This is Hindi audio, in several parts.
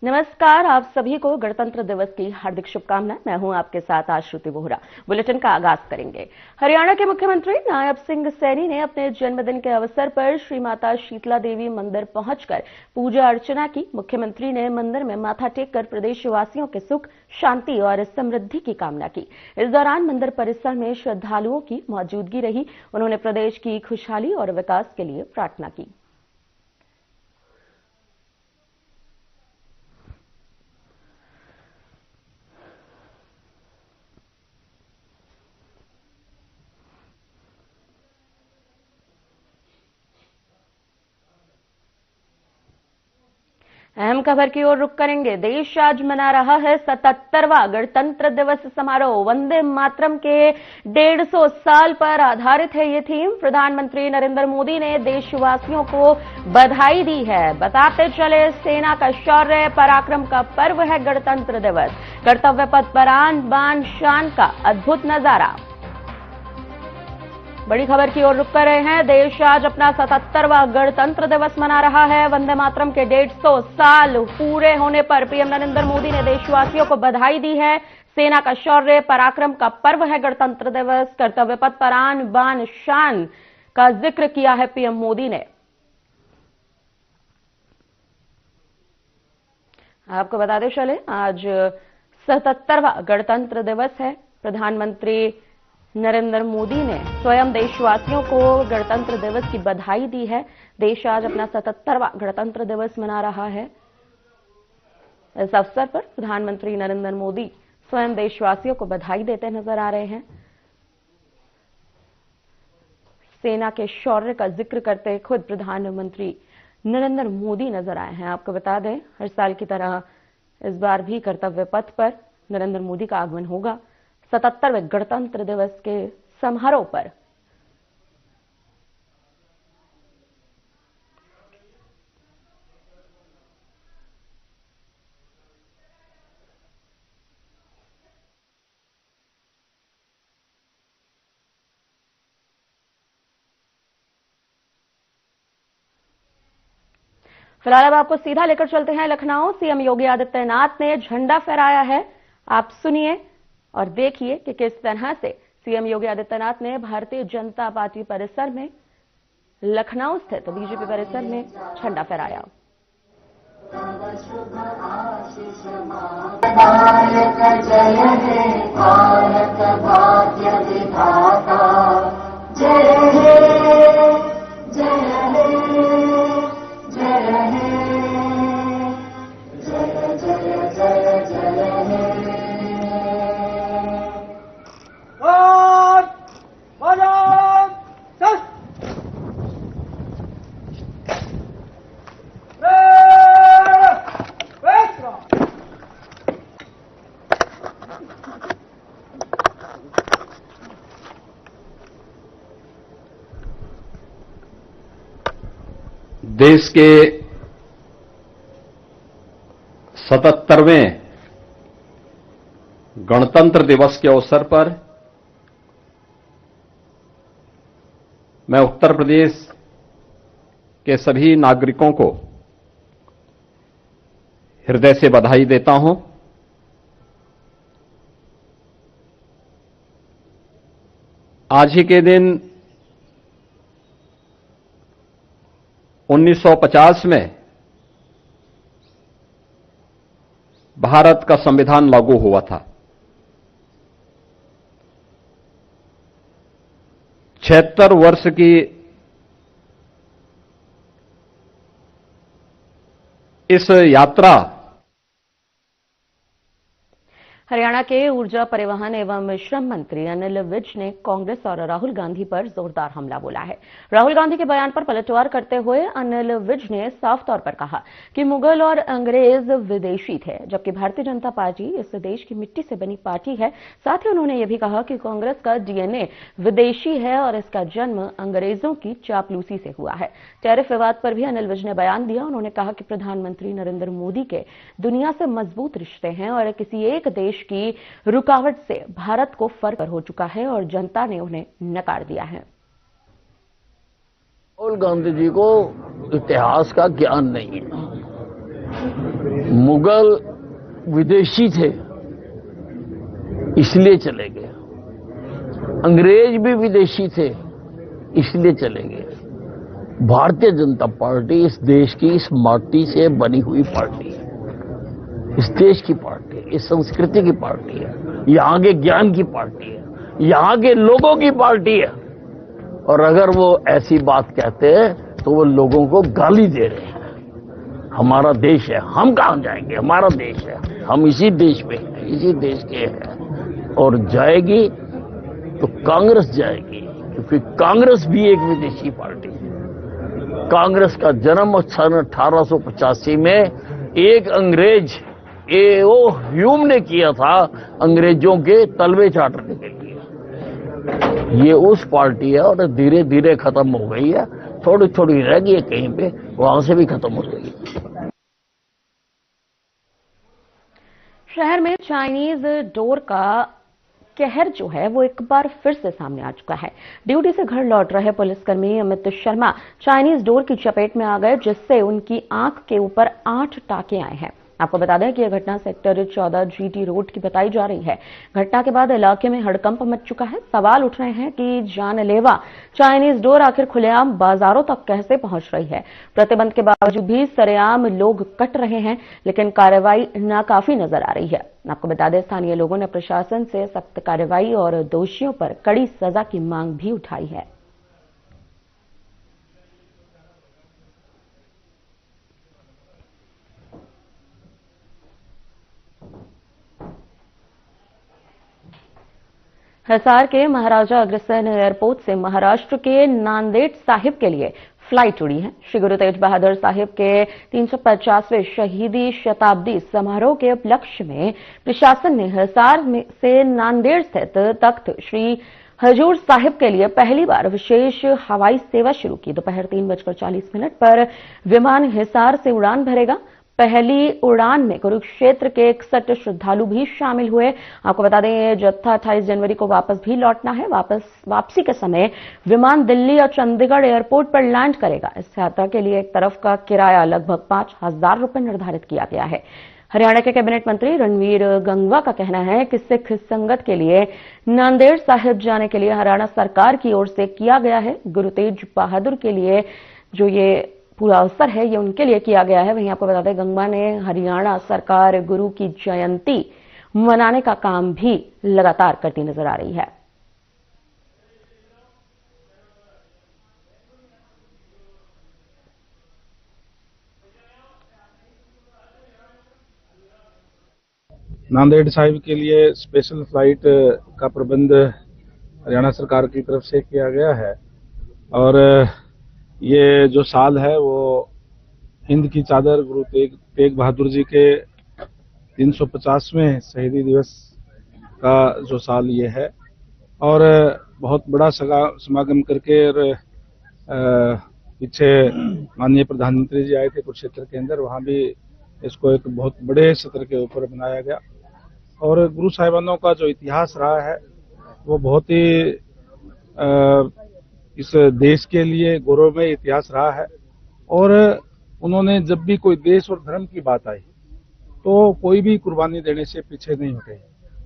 नमस्कार, आप सभी को गणतंत्र दिवस की हार्दिक शुभकामनाएं। मैं हूं आपके साथ आश्रुति बोहरा। बुलेटिन का आगाज करेंगे। हरियाणा के मुख्यमंत्री नायब सिंह सैनी ने अपने जन्मदिन के अवसर पर श्री माता शीतला देवी मंदिर पहुंचकर पूजा अर्चना की। मुख्यमंत्री ने मंदिर में माथा टेककर प्रदेशवासियों के सुख, शांति और समृद्धि की कामना की। इस दौरान मंदिर परिसर में श्रद्धालुओं की मौजूदगी रही। उन्होंने प्रदेश की खुशहाली और विकास के लिए प्रार्थना की। अहम खबर की ओर रुख करेंगे। देश आज मना रहा है 77वां गणतंत्र दिवस समारोह। वंदे मातरम के 150 साल पर आधारित है ये थीम। प्रधानमंत्री नरेंद्र मोदी ने देशवासियों को बधाई दी है। बताते चले, सेना का शौर्य पराक्रम का पर्व है गणतंत्र दिवस। कर्तव्य पथ पर आन बान शान का अद्भुत नजारा। बड़ी खबर की ओर रुक कर रहे हैं। देश आज अपना 77वां गणतंत्र दिवस मना रहा है। वंदे मातरम के 150 साल पूरे होने पर पीएम नरेंद्र मोदी ने देशवासियों को बधाई दी है। सेना का शौर्य पराक्रम का पर्व है गणतंत्र दिवस। कर्तव्य पथ पर आन बान शान का जिक्र किया है पीएम मोदी ने। आपको बताते चले, आज 77वां गणतंत्र दिवस है। प्रधानमंत्री नरेंद्र मोदी ने स्वयं देशवासियों को गणतंत्र दिवस की बधाई दी है। देश आज अपना 77वां गणतंत्र दिवस मना रहा है। इस अवसर पर प्रधानमंत्री नरेंद्र मोदी स्वयं देशवासियों को बधाई देते नजर आ रहे हैं। सेना के शौर्य का जिक्र करते खुद प्रधानमंत्री नरेंद्र मोदी नजर आए हैं। आपको बता दें, हर साल की तरह इस बार भी कर्तव्य पथ पर नरेंद्र मोदी का आगमन होगा। 77वें गणतंत्र दिवस के समारोह पर फिलहाल अब आपको सीधा लेकर चलते हैं लखनऊ। सीएम योगी आदित्यनाथ ने झंडा फहराया है। आप सुनिए और देखिए कि किस तरह से सीएम योगी आदित्यनाथ ने भारतीय जनता पार्टी परिसर में, लखनऊ स्थित बीजेपी परिसर में झंडा फहराया। देश के 77वें गणतंत्र दिवस के अवसर पर मैं उत्तर प्रदेश के सभी नागरिकों को हृदय से बधाई देता हूं। आज ही के दिन 1950 में भारत का संविधान लागू हुआ था। 76 वर्ष की इस यात्रा हरियाणा के ऊर्जा, परिवहन एवं श्रम मंत्री अनिल विज ने कांग्रेस और राहुल गांधी पर जोरदार हमला बोला है। राहुल गांधी के बयान पर पलटवार करते हुए अनिल विज ने साफ तौर पर कहा कि मुगल और अंग्रेज विदेशी थे, जबकि भारतीय जनता पार्टी इस देश की मिट्टी से बनी पार्टी है। साथ ही उन्होंने यह भी कहा कि कांग्रेस का डीएनए विदेशी है और इसका जन्म अंग्रेजों की चापलूसी से हुआ है। टैरिफ विवाद पर भी अनिल विज ने बयान दिया। उन्होंने कहा कि प्रधानमंत्री नरेंद्र मोदी के दुनिया से मजबूत रिश्ते हैं और किसी एक देश की रुकावट से भारत को फर्क हो चुका है और जनता ने उन्हें नकार दिया है। राहुल गांधी जी को इतिहास का ज्ञान नहीं है। मुगल विदेशी थे इसलिए चले गए, अंग्रेज भी विदेशी थे इसलिए चले गए। भारतीय जनता पार्टी इस देश की, इस माटी से बनी हुई पार्टी है, इस देश की पार्टी है, इस संस्कृति की पार्टी है, यहाँ के ज्ञान की पार्टी है, यहाँ के लोगों की पार्टी है। और अगर वो ऐसी बात कहते हैं तो वो लोगों को गाली दे रहे हैं। हमारा देश है, हम कहां जाएंगे, हमारा देश है, हम इसी देश में हैं, इसी देश के हैं। और जाएगी तो कांग्रेस जाएगी, क्योंकि कांग्रेस भी एक विदेशी पार्टी है। कांग्रेस का जन्म सन 1885 में एक अंग्रेज ए.ओ. ह्यूम ने किया था, अंग्रेजों के तलवे चाटने के लिए। ये उस पार्टी है और धीरे धीरे खत्म हो गई है, थोड़ी थोड़ी रह गई है कहीं पे, वहां से भी खत्म हो गई। शहर में चाइनीज डोर का कहर जो है वो एक बार फिर से सामने आ चुका है। ड्यूटी से घर लौट रहे पुलिसकर्मी अमित शर्मा चाइनीज डोर की चपेट में आ गए, जिससे उनकी आंख के ऊपर 8 टाके आए हैं। आपको बता दें कि यह घटना सेक्टर 14 जीटी रोड की बताई जा रही है। घटना के बाद इलाके में हड़कंप मच चुका है। सवाल उठ रहे हैं कि जानलेवा चाइनीज डोर आखिर खुलेआम बाजारों तक कैसे पहुंच रही है। प्रतिबंध के बावजूद भी सरेआम लोग कट रहे हैं, लेकिन कार्रवाई नाकाफी नजर आ रही है। आपको बता दें, स्थानीय लोगों ने प्रशासन से सख्त कार्रवाई और दोषियों पर कड़ी सजा की मांग भी उठाई है। हिसार के महाराजा अग्रसेन एयरपोर्ट से महाराष्ट्र के नांदेड़ साहिब के लिए फ्लाइट उड़ी है। श्री गुरु तेग बहादुर साहिब के 350वें शहीदी शताब्दी समारोह के उपलक्ष्य में प्रशासन ने हिसार से नांदेड़ स्थित तख्त श्री हजूर साहिब के लिए पहली बार विशेष हवाई सेवा शुरू की। दोपहर 3:40 पर विमान हिसार से उड़ान भरेगा। पहली उड़ान में कुरुक्षेत्र के 61 श्रद्धालु भी शामिल हुए। आपको बता दें, ये जत्था 28 जनवरी को वापस भी लौटना है। वापसी के समय विमान दिल्ली और चंडीगढ़ एयरपोर्ट पर लैंड करेगा। इस यात्रा के लिए एक तरफ का किराया लगभग 5,000 रुपए निर्धारित किया गया है। हरियाणा के कैबिनेट मंत्री रणवीर गंगवा का कहना है कि सिख संगत के लिए नांदेड़ साहिब जाने के लिए हरियाणा सरकार की ओर से किया गया है। गुरु तेग बहादुर के लिए जो ये पूरा अवसर है, ये उनके लिए किया गया है। वहीं आपको बता दें, गंगवा ने हरियाणा सरकार गुरु की जयंती मनाने का काम भी लगातार करती नजर आ रही है। नांदेड़ साहिब के लिए स्पेशल फ्लाइट का प्रबंध हरियाणा सरकार की तरफ से किया गया है। और ये जो साल है वो हिंद की चादर गुरु तेग बहादुर जी के 350वें शहीदी दिवस का जो साल ये है। और बहुत बड़ा समागम करके, और पीछे माननीय प्रधानमंत्री जी आए थे कुरुक्षेत्र के अंदर, वहां भी इसको एक बहुत बड़े सत्र के ऊपर बनाया गया। और गुरु साहिबानों का जो इतिहास रहा है वो बहुत ही इस देश के लिए गौरवमय इतिहास रहा है। और उन्होंने जब भी कोई देश और धर्म की बात आई तो कोई भी कुर्बानी देने से पीछे नहीं हटे।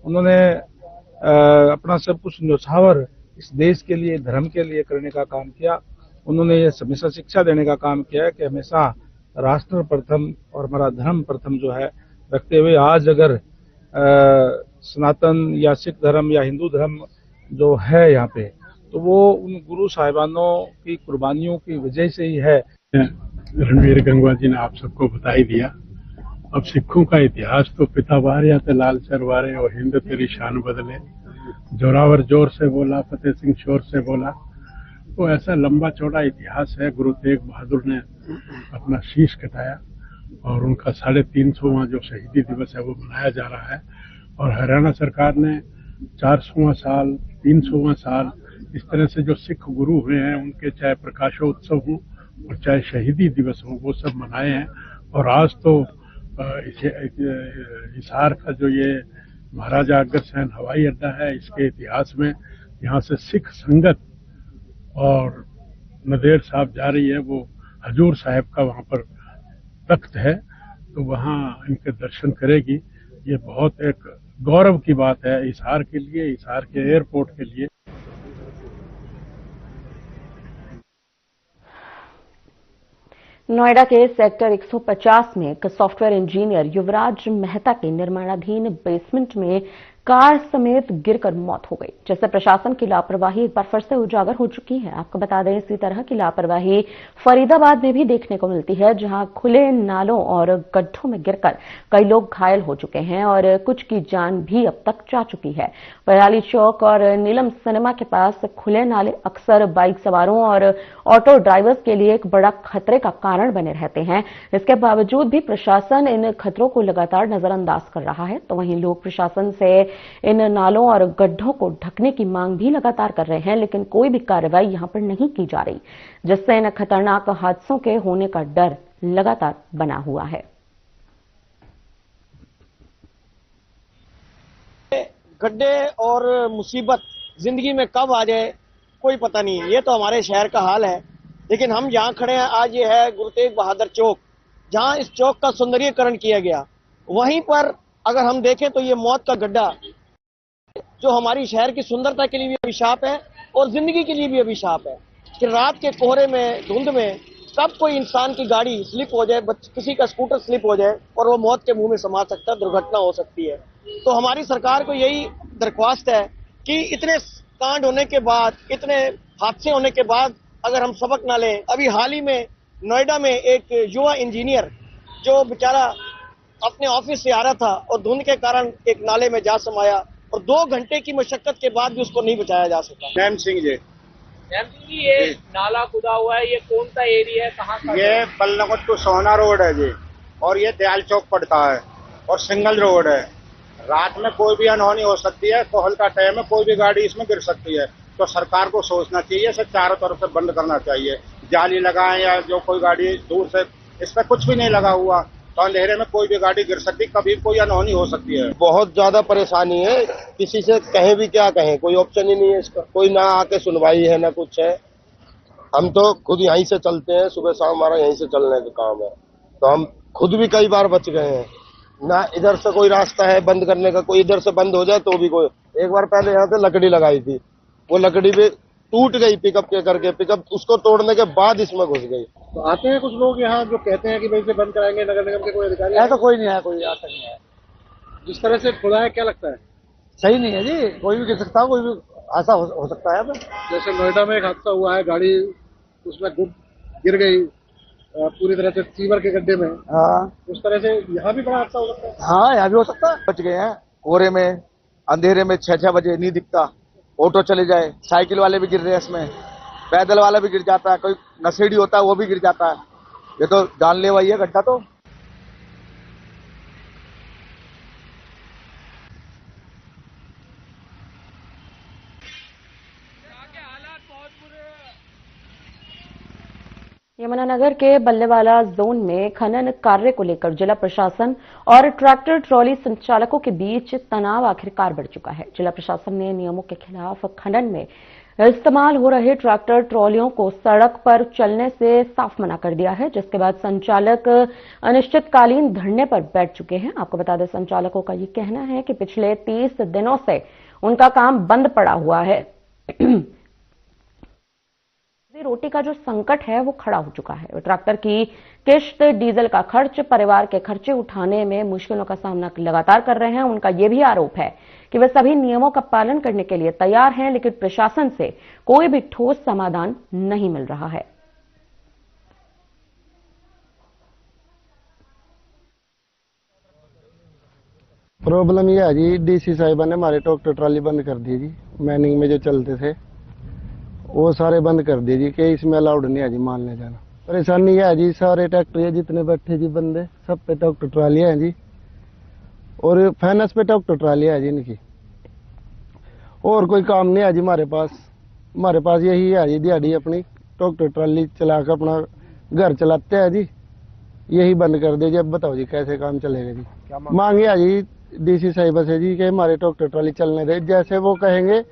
उन्होंने अपना सब कुछ न्यौछावर इस देश के लिए, धर्म के लिए करने का काम किया। उन्होंने ये हमेशा शिक्षा देने का काम किया है कि हमेशा राष्ट्र प्रथम और हमारा धर्म प्रथम जो है रखते हुए, आज अगर सनातन या सिख धर्म या हिंदू धर्म जो है यहाँ पे, तो वो उन गुरु साहिबानों की कुर्बानियों की वजह से ही है। रणवीर गंगवा जी ने आप सबको बता ही दिया। अब सिखों का इतिहास तो पिता वारिया ते लाल चरवारे और हिंद तेरी शान बदले, जोरावर जोर से बोला, फतेह सिंह शोर से बोला। तो ऐसा लंबा चौड़ा इतिहास है। गुरु तेग बहादुर ने अपना शीश कटाया और उनका 350वां जो शहीदी दिवस है वो मनाया जा रहा है। और हरियाणा सरकार ने 400वां साल, 300वां साल, इस तरह से जो सिख गुरु हुए हैं उनके चाहे प्रकाशोत्सव हो और चाहे शहीदी दिवस हो, वो सब मनाए हैं। और आज तो हिसार का जो ये महाराजा अग्रसेन हवाई अड्डा है, इसके इतिहास में यहाँ से सिख संगत और नंदेड़ साहब जा रही है। वो हजूर साहब का वहाँ पर तख्त है, तो वहाँ इनके दर्शन करेगी। ये बहुत एक गौरव की बात है हिसार के लिए, हिसार के एयरपोर्ट के लिए। नोएडा के सेक्टर 150 में एक सॉफ्टवेयर इंजीनियर युवराज मेहता की निर्माणाधीन बेसमेंट में कार समेत गिरकर मौत हो गई, जिससे प्रशासन की लापरवाही एक बार फिर से उजागर हो चुकी है। आपको बता दें, इसी तरह की लापरवाही फरीदाबाद में भी देखने को मिलती है, जहां खुले नालों और गड्ढों में गिरकर कई लोग घायल हो चुके हैं और कुछ की जान भी अब तक जा चुकी है। बयाली चौक और नीलम सिनेमा के पास खुले नाले अक्सर बाइक सवारों और ऑटो ड्राइवर्स के लिए एक बड़ा खतरे का कारण बने रहते हैं। इसके बावजूद भी प्रशासन इन खतरों को लगातार नजरअंदाज कर रहा है, तो वहीं लोग प्रशासन से इन नालों और गड्ढों को ढकने की मांग भी लगातार कर रहे हैं, लेकिन कोई भी कार्रवाई यहां पर नहीं की जा रही, जिससे इन खतरनाक हादसों के होने का डर लगातार बना हुआ है। गड्ढे और मुसीबत जिंदगी में कब आ जाए कोई पता नहीं, ये तो हमारे शहर का हाल है। लेकिन हम जहाँ खड़े हैं आज, ये है गुरु तेग बहादुर चौक, जहाँ इस चौक का सौंदर्यीकरण किया गया। वहीं पर अगर हम देखें तो ये मौत का गड्ढा, जो हमारी शहर की सुंदरता के लिए भी अभिशाप है और जिंदगी के लिए भी अभिशाप है कि रात के कोहरे में, धुंध में कब कोई इंसान की गाड़ी स्लिप हो जाए, किसी का स्कूटर स्लिप हो जाए और वो मौत के मुंह में समा सकता है, दुर्घटना हो सकती है। तो हमारी सरकार को यही दरख्वास्त है कि इतने कांड होने के बाद, इतने हादसे होने के बाद अगर हम सबक ना लें। अभी हाल ही में नोएडा में एक युवा इंजीनियर जो बेचारा अपने ऑफिस से आ रहा था और धुंध के कारण एक नाले में जा समाया और 2 घंटे की मशक्कत के बाद भी उसको नहीं बचाया जा सका। नैम सिंह जी, ये नाला खुदा हुआ है, ये कौन सा एरिया है, कहाँ का? ये बलनगत टू सोना रोड है जी, और ये दयाल चौक पड़ता है और सिंगल रोड है। रात में कोई भी अनहोनी हो सकती है, कोहल का टाइम है, कोई भी गाड़ी इसमें गिर सकती है। तो सरकार को सोचना चाहिए, इसे चारों तरफ से बंद करना चाहिए। जाली लगाएं या जो कोई गाड़ी दूर से, इस पर कुछ भी नहीं लगा हुआ, तो अंधेरे में कोई भी गाड़ी गिर सकती, कभी कोई अनहोनी हो सकती है। बहुत ज्यादा परेशानी है, किसी से कहें भी क्या कहें, कोई ऑप्शन ही नहीं है इसका। कोई ना आके सुनवाई है ना कुछ है। हम तो खुद यहीं से चलते हैं, सुबह शाम हमारा यहीं से चलने का काम है, तो हम खुद भी कई बार बच गए हैं। ना इधर से कोई रास्ता है बंद करने का, कोई इधर से बंद हो जाए तो भी कोई। एक बार पहले यहाँ पे लकड़ी लगाई थी, वो लकड़ी भी टूट गई पिकअप के करके, पिकअप उसको तोड़ने के बाद इसमें घुस गई। तो आते हैं कुछ लोग यहाँ जो कहते हैं कि भाई इसे बंद कराएंगे, नगर निगम के कोई अधिकारी? ऐसा कोई नहीं है, कोई आज तक नहीं है। जिस तरह से खुदा है, क्या लगता है? सही नहीं है जी, कोई भी गिर सकता है, कोई भी ऐसा हो सकता है। जैसे नोएडा में एक हादसा हुआ है, गाड़ी उसमें गिर गई पूरी तरह से सीवर के गड्ढे में। हाँ, उस तरह से यहाँ भी बड़ा हादसा हो सकता है। हाँ यहाँ भी हो सकता है। बच गए हैं, कोहरे में, अंधेरे में 6-6 बजे नहीं दिखता, ऑटो चले जाए, साइकिल वाले भी गिर रहे हैं इसमें, पैदल वाला भी गिर जाता है, कोई नशेड़ी होता है वो भी गिर जाता है। ये तो जानलेवा ही है गड्ढा तो। यमुनानगर के बल्लेवाला जोन में खनन कार्य को लेकर जिला प्रशासन और ट्रैक्टर ट्रॉली संचालकों के बीच तनाव आखिरकार बढ़ चुका है। जिला प्रशासन ने नियमों के खिलाफ खनन में इस्तेमाल हो रहे ट्रैक्टर ट्रॉलियों को सड़क पर चलने से साफ मना कर दिया है, जिसके बाद संचालक अनिश्चितकालीन धरने पर बैठ चुके हैं। आपको बता दें, संचालकों का ये कहना है कि पिछले 30 दिनों से उनका काम बंद पड़ा हुआ है। रोटी का जो संकट है वो खड़ा हो चुका है। ट्रैक्टर की किश्त, डीजल का खर्च, परिवार के खर्चे उठाने में मुश्किलों का सामना लगातार कर रहे हैं। उनका यह भी आरोप है कि वे सभी नियमों का पालन करने के लिए तैयार हैं, लेकिन प्रशासन से कोई भी ठोस समाधान नहीं मिल रहा है। प्रॉब्लम यह है जी, डीसी साहिबा ने हमारे ट्रैक्टर ट्राली बंद कर दी जी। मैनिंग में जो चलते थे वो सारे बंद कर दिए जी, कि इसमें अलाउड नहीं है जी माल ले जाना। परेशानी है जी, सारे ट्रैक्टर जितने बैठे जी बंदे, सब पे ट्रैक्टर ट्रालियां हैं जी, और फाइनेंस पे ट्रैक्टर ट्रालियां है जी इनकी, और कोई काम नहीं है जी हमारे पास यही है जी, दिहाड़ी अपनी ट्रैक्टर ट्राली चला कर अपना घर चलाते हैं जी। यही बंद कर दे जी, अब बताओ जी कैसे काम चलेगा जी। मांगे है जी डीसी साहिबा से जी कि हमारे ट्रैक्टर ट्राली चलने दे, जैसे वो कहेंगे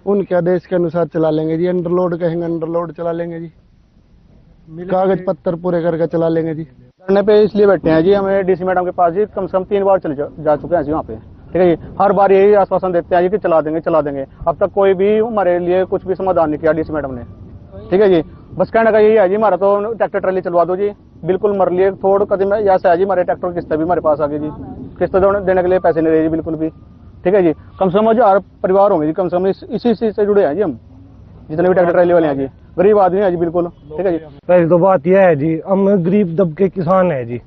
उनके आदेश के अनुसार चला लेंगे जी। अंडरलोड कहेंगे अंडरलोड चला लेंगे जी, कागज पत्तर पूरे करके चला लेंगे जी। धरने पे इसलिए बैठे हैं जी, हमें डीसी मैडम के पास जी कम से कम 3 बार चले जा चुके हैं जी वहाँ पे। ठीक है जी, हर बार यही आश्वासन देते हैं जी कि चला देंगे चला देंगे। अब तक कोई भी हमारे लिए कुछ भी समाधान नहीं किया डीसी मैडम ने। ठीक है जी, बस कहने का यही है जी, हमारा तो ट्रैक्टर ट्रैली चलवा दो जी, बिल्कुल मर लिए थोड़ा कदम ऐसा है जी, हमारे ट्रैक्टर किस्त भी हमारे पास आ गई जी, किस्त देने के लिए पैसे नहीं रहे जी बिल्कुल भी। ठीक है जी, कम से कम 1000 परिवार होंगे जी, कम से कम इसी चीज से जुड़े हैं जी हम, जितने भी ट्रैक्टर ट्रैली वाले हैं जी, गरीब आदमी है जी बिल्कुल। ठीक है जी, पहली तो बात यह है जी, हम गरीब दबके किसान है जी।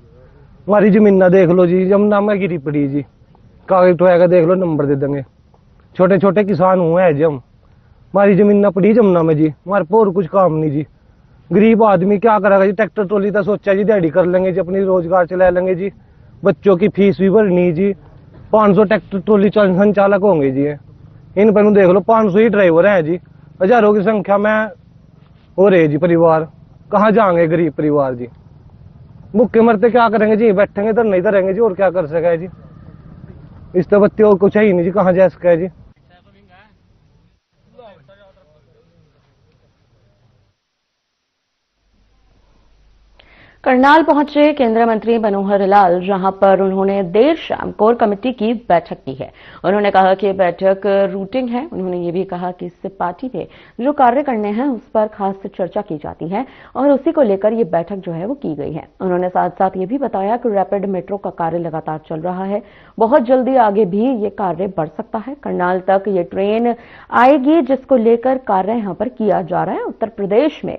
हमारी जमीन ना देख लो जी, जमुना में गिरी पड़ी जी, कागज तो आएगा देख लो नंबर दे देंगे। छोटे छोटे किसान हुए हैं जी हम, हमारी जमीन ना पड़ी जमुना में जी, हमारे पर कुछ काम नहीं जी। गरीब आदमी क्या करेगा जी, ट्रैक्टर ट्रॉली तो सोचा जी दिहाड़ी कर लेंगे जी, अपनी रोजगार चला लेंगे जी, बच्चों की फीस भी भरनी जी। 500 ट्रैक्टर ट्रॉली संचालक होंगे जी, इन पर देख लो 500 ही ड्राइवर हैं जी, हजारों की संख्या में हो रहे जी परिवार, कहाँ जाएंगे गरीब परिवार जी। भूखे मरते क्या करेंगे जी, बैठेंगे तो नहीं धरेंगे जी, और क्या कर सके जी, इस तो बच्चे और कुछ है ही नहीं जी, कहाँ जा सके जी। करनाल पहुंचे केंद्रीय मंत्री मनोहर लाल, जहां पर उन्होंने देर शाम कोर कमेटी की बैठक की है। उन्होंने कहा कि बैठक रूटीन है। उन्होंने ये भी कहा कि इससे पार्टी में जो कार्य करने हैं उस पर खास चर्चा की जाती है और उसी को लेकर ये बैठक जो है वो की गई है। उन्होंने साथ साथ ये भी बताया कि रैपिड मेट्रो का कार्य लगातार चल रहा है, बहुत जल्दी आगे भी ये कार्य बढ़ सकता है। करनाल तक ये ट्रेन आएगी, जिसको लेकर कार्य यहाँ पर किया जा रहा है। उत्तर प्रदेश में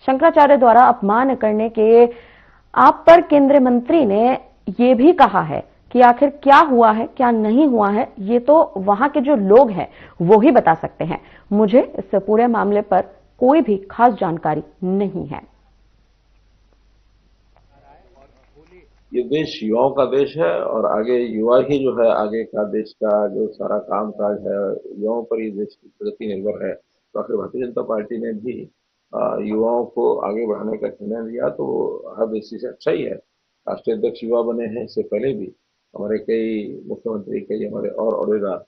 शंकराचार्य द्वारा अपमान करने के आप पर केंद्रीय मंत्री ने ये भी कहा है कि आखिर क्या हुआ है क्या नहीं हुआ है, ये तो वहां के जो लोग हैं वो ही बता सकते हैं। मुझे इस पूरे मामले पर कोई भी खास जानकारी नहीं है। ये देश युवाओं का देश है और आगे युवा ही जो है आगे का देश का जो सारा काम काज है युवाओं पर ही देश की प्रगति निर्भर है। तो आखिर भारतीय जनता पार्टी ने भी युवाओं को आगे बढ़ाने का निर्णय लिया, तो हर दृष्टि से अच्छा ही है। राष्ट्रीय अध्यक्ष युवा बने हैं, इससे पहले भी हमारे कई मुख्यमंत्री कई हमारे और औहदेदार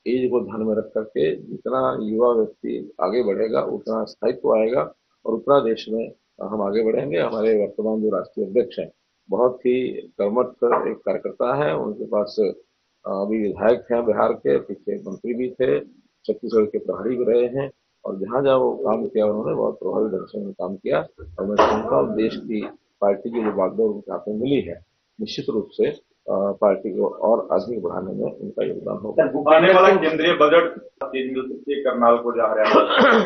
एज को ध्यान में रख करके जितना युवा व्यक्ति आगे बढ़ेगा उतना स्थायित्व आएगा और उतना देश में हम आगे बढ़ेंगे। हमारे वर्तमान जो राष्ट्रीय अध्यक्ष हैं बहुत ही कर्मठ एक कार्यकर्ता है, उनके पास अभी विधायक हैं बिहार के, पीछे मंत्री भी थे, छत्तीसगढ़ के प्रभारी भी रहे हैं और जहां जहां वो काम किया उन्होंने बहुत प्रभावी ढंग से काम किया। और मैं समझता हूँ देश की पार्टी की जो बागडोर उनके हाथ में मिली है, निश्चित रूप से पार्टी को और आगे बढ़ाने में उनका योगदान होगा। आने वाला केंद्रीय बजट तेज मिल सकती है करनाल को जा रहा है।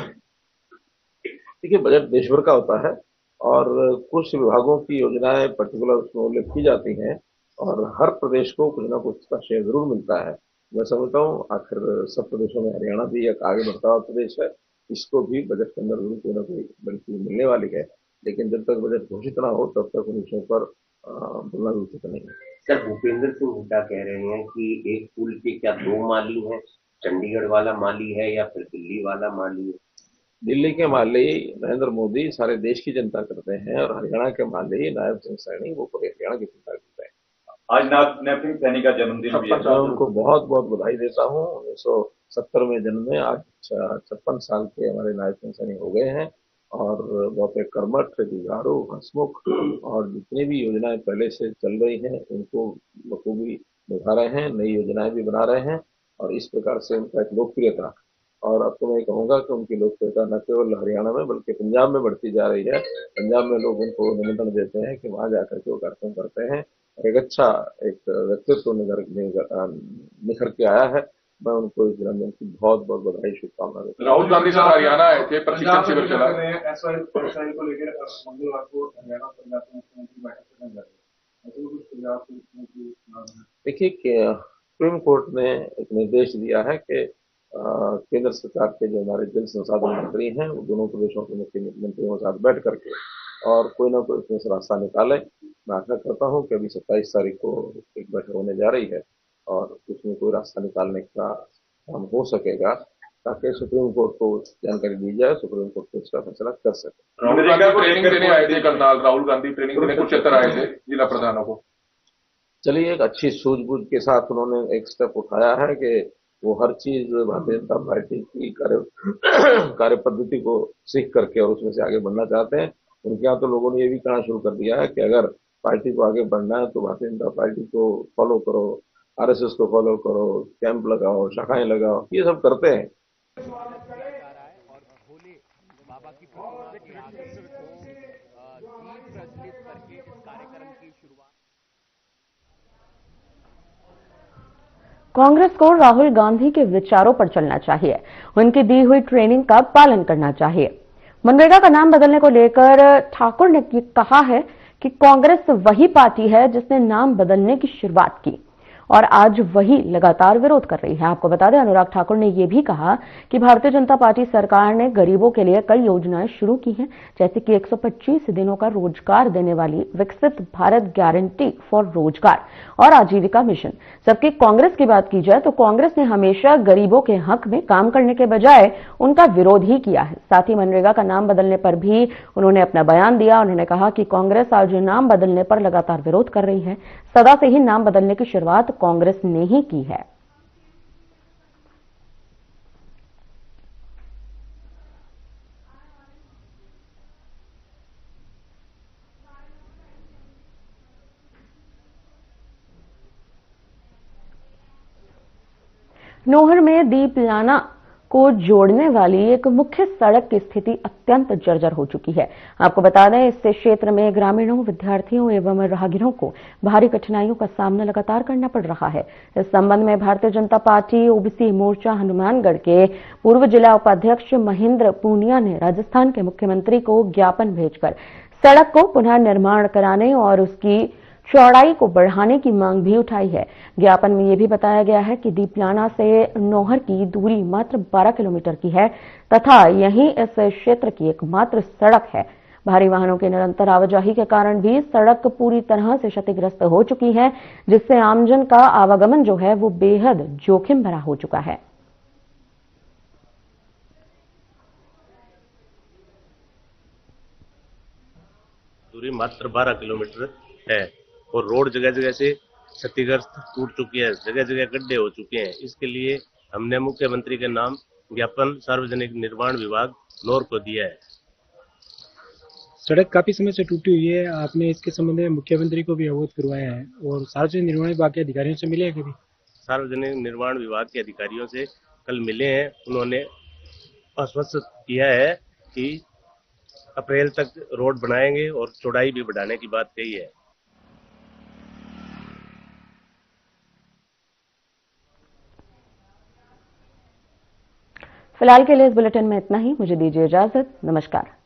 देखिए, बजट देश भर का होता है और कुछ विभागों की योजनाएं पर्टिकुलर उसमें उल्लेख की जाती हैं और हर प्रदेश को कुछ ना कुछ उसका शेयर जरूर मिलता है। मैं समझता हूँ आखिर सब प्रदेशों में हरियाणा भी एक आगे बढ़ता हुआ प्रदेश है, इसको भी बजट के अंदर जरूर कोई ना कोई बल्कि मिलने वाली है, लेकिन जब तक बजट घोषित ना हो तब तक उन विषयों पर बोलना भी उचित नहीं है। सर, भूपेंद्र सिंह हुड्डा कह रहे हैं कि एक पुल के क्या 2 माली हैं, चंडीगढ़ वाला माली है या फिर दिल्ली वाला माली है? दिल्ली के माली नरेंद्र मोदी सारे देश की चिंता करते हैं और हरियाणा के माली नायब सिंह सैनी वो पूरे हरियाणा की चिंता करते हैं। आज नायब सिंह सैनी का जन्मदिन भी है, मैं उनको बहुत बहुत बधाई देता हूँ। 1970 में जन्मे, आज 56 साल के हमारे नायब सिंह सैनी हो गए हैं और बहुत एक कर्मठ, जुझारू, हंसमुख और जितनी भी योजनाएं पहले से चल रही हैं उनको बखूबी निभा रहे हैं, नई योजनाएं भी बना रहे हैं और इस प्रकार से उनका एक लोकप्रियता, और अब तो मैं कहूँगा कि उनकी लोकप्रियता न केवल हरियाणा में बल्कि पंजाब में बढ़ती जा रही है। पंजाब में लोग उनको निमंत्रण देते हैं कि वहाँ जाकर के वो कार्यक्रम करते हैं और एक अच्छा एक व्यक्तित्व निखर के आया है। मैं उनको इस जन्मदिन की बहुत बहुत बधाई शुभकामना देता हूँ। राहुल गांधी साहब हरियाणा आए थे, प्रशिक्षण शिविर चला को लेकर मंगलवार को हरियाणा पंजाब के मुख्यमंत्री बैठक करने जा रहे हैं। देखिए, सुप्रीम कोर्ट ने एक निर्देश दिया है कि केंद्र सरकार के जो हमारे जल संसाधन मंत्री हैं वो दोनों प्रदेशों के मुख्यमंत्रियों के साथ बैठ करके और कोई ना कोई इसमें से रास्ता निकाले। मैं आशा करता हूं कि अभी 27 तारीख को एक बैठक होने जा रही है और उसमें कोई रास्ता निकालने का काम हो सकेगा ताकि सुप्रीम कोर्ट को जानकारी दी जाए, सुप्रीम कोर्ट को इसका फैसला कर सके। राहुल गांधी ट्रेनिंग देने आए थे करनाल, राहुल गांधी ट्रेनिंग देने कुरुक्षेत्र आए थे जिला प्रधानों को। चलिए, एक अच्छी सूझबूझ के साथ उन्होंने एक स्टेप उठाया है कि वो हर चीज भारतीय जनता पार्टी की कार्य पद्धति को सीख करके और उसमें से आगे बढ़ना चाहते हैं। उनके यहाँ तो लोगों ने ये भी कहना शुरू कर दिया है कि अगर पार्टी को आगे बढ़ना है तो भारतीय जनता पार्टी को फॉलो करो, आरएसएस को फॉलो करो, कैंप लगाओ, शाखाएं लगाओ, ये सब करते हैं। कांग्रेस को राहुल गांधी के विचारों पर चलना चाहिए, उनकी दी हुई ट्रेनिंग का पालन करना चाहिए। मनरेगा का नाम बदलने को लेकर ठाकुर ने कहा है कि कांग्रेस वही पार्टी है जिसने नाम बदलने की शुरुआत की और आज वही लगातार विरोध कर रही है। आपको बता दें, अनुराग ठाकुर ने यह भी कहा कि भारतीय जनता पार्टी सरकार ने गरीबों के लिए कई योजनाएं शुरू की हैं, जैसे कि 125 दिनों का रोजगार देने वाली विकसित भारत गारंटी फॉर रोजगार और आजीविका मिशन। जबकि कांग्रेस की बात की जाए तो कांग्रेस ने हमेशा गरीबों के हक में काम करने के बजाय उनका विरोध ही किया है। साथ ही मनरेगा का नाम बदलने पर भी उन्होंने अपना बयान दिया। उन्होंने कहा कि कांग्रेस आज नाम बदलने पर लगातार विरोध कर रही है, सदा से ही नाम बदलने की शुरुआत कांग्रेस ने ही की है। नोहर में दीपलाना को जोड़ने वाली एक मुख्य सड़क की स्थिति अत्यंत जर्जर हो चुकी है। आपको बता दें, इससे क्षेत्र में ग्रामीणों, विद्यार्थियों एवं राहगीरों को भारी कठिनाइयों का सामना लगातार करना पड़ रहा है। इस संबंध में भारतीय जनता पार्टी ओबीसी मोर्चा हनुमानगढ़ के पूर्व जिला उपाध्यक्ष महेंद्र पूनिया ने राजस्थान के मुख्यमंत्री को ज्ञापन भेजकर सड़क को पुनः निर्माण कराने और उसकी चौड़ाई को बढ़ाने की मांग भी उठाई है। ज्ञापन में यह भी बताया गया है कि दीपलाना से नोहर की दूरी मात्र 12 किलोमीटर की है तथा यही इस क्षेत्र की एकमात्र सड़क है। भारी वाहनों के निरंतर आवाजाही के कारण भी सड़क पूरी तरह से क्षतिग्रस्त हो चुकी है, जिससे आमजन का आवागमन जो है वो बेहद जोखिम भरा हो चुका है। दूरी मात्र 12 किलोमीटर है और रोड जगह जगह से क्षतिग्रस्त टूट चुकी है, जगह जगह गड्ढे हो चुके हैं। इसके लिए हमने मुख्यमंत्री के नाम ज्ञापन सार्वजनिक निर्माण विभाग नोर को दिया है। सड़क काफी समय से टूटी हुई है। आपने इसके संबंध में मुख्यमंत्री को भी अवगत करवाया है और सार्वजनिक निर्माण विभाग के अधिकारियों से मिले हैं कभी? सार्वजनिक निर्माण विभाग के अधिकारियों से कल मिले हैं। उन्होंने आश्वस्त किया है कि अप्रैल तक रोड बनाएंगे और चौड़ाई भी बढ़ाने की बात कही है। फिलहाल के लिए इस बुलेटिन में इतना ही। मुझे दीजिए इजाजत। नमस्कार।